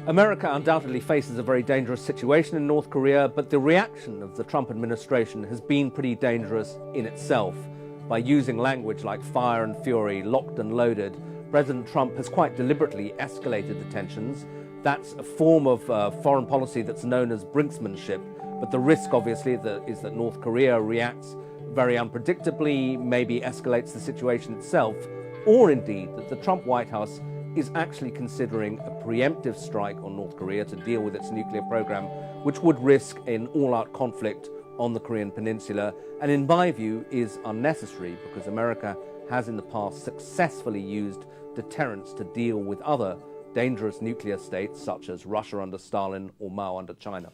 America undoubtedly faces a very dangerous situation in North Korea, but the reaction of the Trump administration has been pretty dangerous in itself. By using language like fire and fury, locked and loaded, President Trump has quite deliberately escalated the tensions. That's a form of foreign policy that's known as brinksmanship, but the risk obviously is that North Korea reacts very unpredictably, maybe escalates the situation itself, or indeed that the Trump White House is actually considering a preemptive strike on North Korea to deal with its nuclear program, which would risk an all-out conflict on the Korean peninsula, and in my view is unnecessary because America has in the past successfully used deterrence to deal with other dangerous nuclear states such as Russia under Stalin or Mao under China.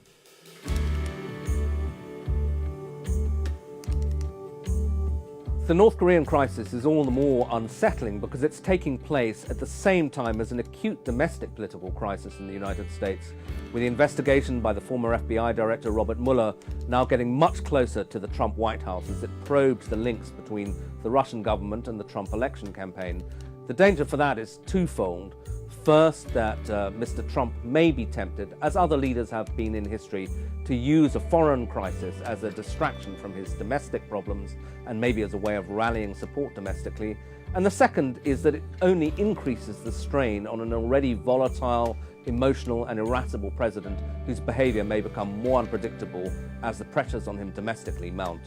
The North Korean crisis is all the more unsettling because it's taking place at the same time as an acute domestic political crisis in the United States, with the investigation by the former FBI Director Robert Mueller now getting much closer to the Trump White House as it probes the links between the Russian government and the Trump election campaign. The danger for that is twofold. First, that Mr. Trump may be tempted, as other leaders have been in history, to use a foreign crisis as a distraction from his domestic problems and maybe as a way of rallying support domestically. And the second is that it only increases the strain on an already volatile, emotional and irascible president whose behavior may become more unpredictable as the pressures on him domestically mount.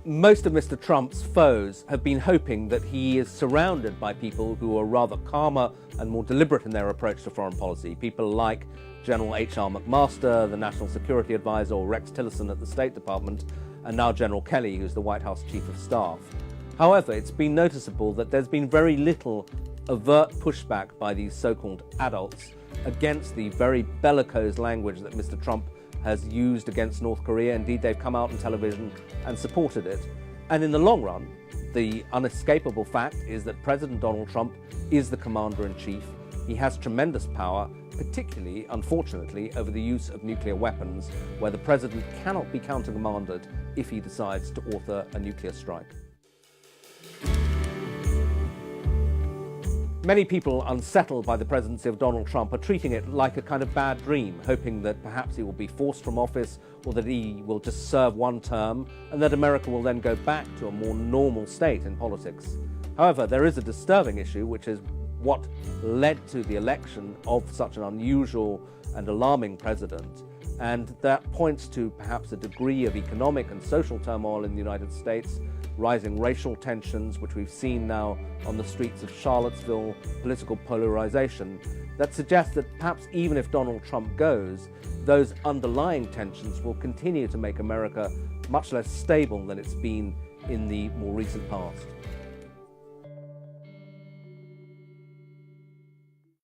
Most of Mr. Trump's foes have been hoping that he is surrounded by people who are rather calmer and more deliberate in their approach to foreign policy. People like General H.R. McMaster, the National Security Advisor, or Rex Tillerson at the State Department, and now General Kelly, who's the White House Chief of Staff. However, it's been noticeable that there's been very little overt pushback by these so-called adults against the very bellicose language that Mr. Trump has used against North Korea. Indeed, they've come out on television and supported it. And in the long run, the unescapable fact is that President Donald Trump is the commander-in-chief. He has tremendous power, particularly, unfortunately, over the use of nuclear weapons, where the president cannot be countermanded if he decides to author a nuclear strike. Many people unsettled by the presidency of Donald Trump are treating it like a kind of bad dream, hoping that perhaps he will be forced from office or that he will just serve one term and that America will then go back to a more normal state in politics. However, there is a disturbing issue, which is what led to the election of such an unusual and alarming president, and that points to perhaps a degree of economic and social turmoil in the United States, rising racial tensions, which we've seen now on the streets of Charlottesville, political polarization, that suggests that perhaps even if Donald Trump goes, those underlying tensions will continue to make America much less stable than it's been in the more recent past.